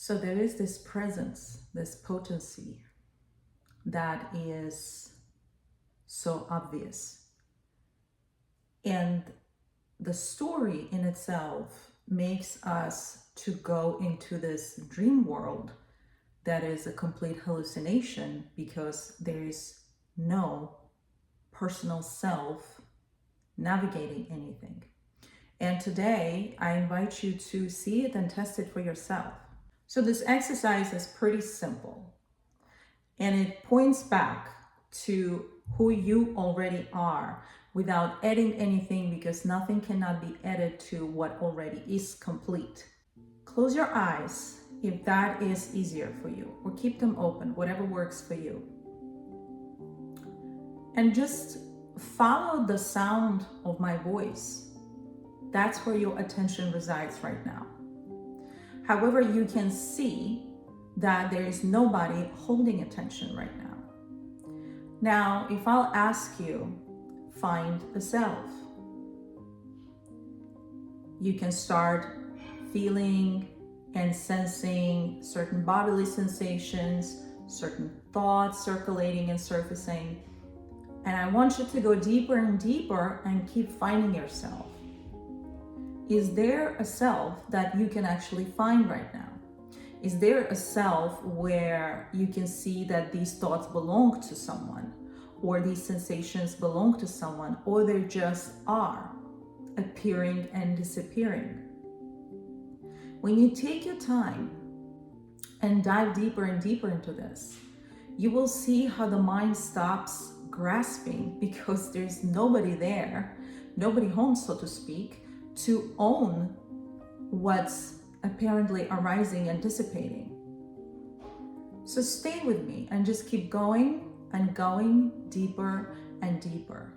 So there is this presence, this potency that is so obvious. And the story in itself makes us to go into this dream world that is a complete hallucination because there is no personal self navigating anything. And today I invite you to see it and test it for yourself. So this exercise is pretty simple and it points back to who you already are without adding anything, because nothing cannot be added to what already is complete. Close your eyes if that is easier for you, or keep them open, whatever works for you. And just follow the sound of my voice. That's where your attention resides right now. However, you can see that there is nobody holding attention right now. Now, if I'll ask you, find the self. You can start feeling and sensing certain bodily sensations, certain thoughts circulating and surfacing. And I want you to go deeper and deeper and keep finding yourself. Is there a self that you can actually find right now? Is there a self where you can see that these thoughts belong to someone, or these sensations belong to someone, or they just are appearing and disappearing? When you take your time and dive deeper and deeper into this, you will see how the mind stops grasping because there's nobody there, nobody home, so to speak, to own what's apparently arising and dissipating. So stay with me and just keep going and going deeper and deeper.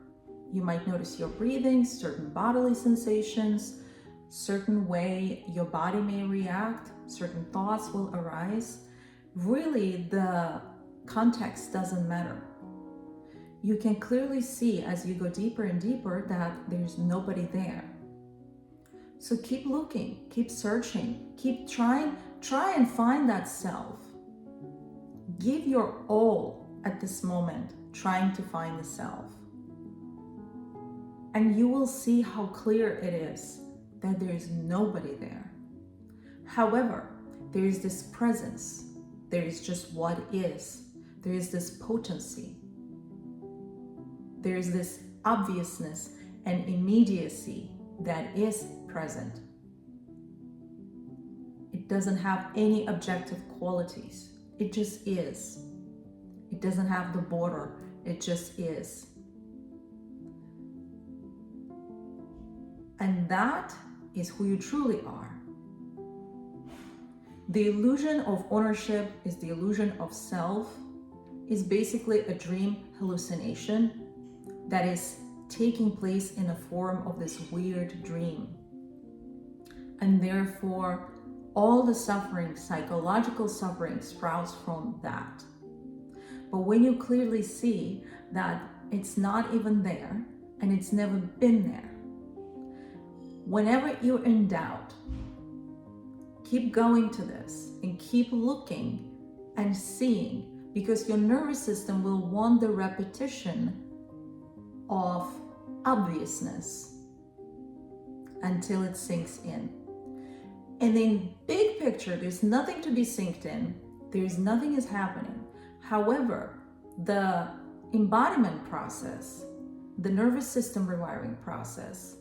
You might notice your breathing, certain bodily sensations, certain way your body may react, certain thoughts will arise. Really, the context doesn't matter. You can clearly see as you go deeper and deeper that there's nobody there. So keep looking, keep searching, keep try and find that self. Give your all at this moment, trying to find the self. And you will see how clear it is that there is nobody there. However, there is this presence. There is just what is. There is this potency. There is this obviousness and immediacy that is present. It doesn't have any objective qualities. It just is. It doesn't have the border. It just is. And that is who you truly are. The illusion of ownership is the illusion of self, is basically a dream hallucination that is taking place in the form of this weird dream. And therefore, all the suffering, psychological suffering, sprouts from that. But when you clearly see that it's not even there and it's never been there, whenever you're in doubt, keep going to this and keep looking and seeing, because your nervous system will want the repetition of obviousness until it sinks in. And in big picture, there's nothing to be synced in. There's nothing is happening. However, the embodiment process, the nervous system rewiring process,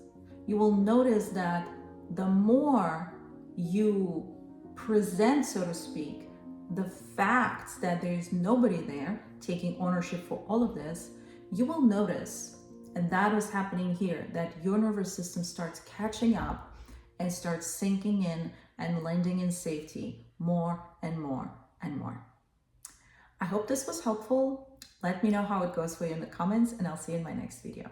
you will notice that the more you present, so to speak, the facts that there is nobody there taking ownership for all of this, you will notice, and that is happening here, that your nervous system starts catching up and starts sinking in and landing in safety more and more and more. I hope this was helpful. Let me know how it goes for you in the comments, and I'll see you in my next video.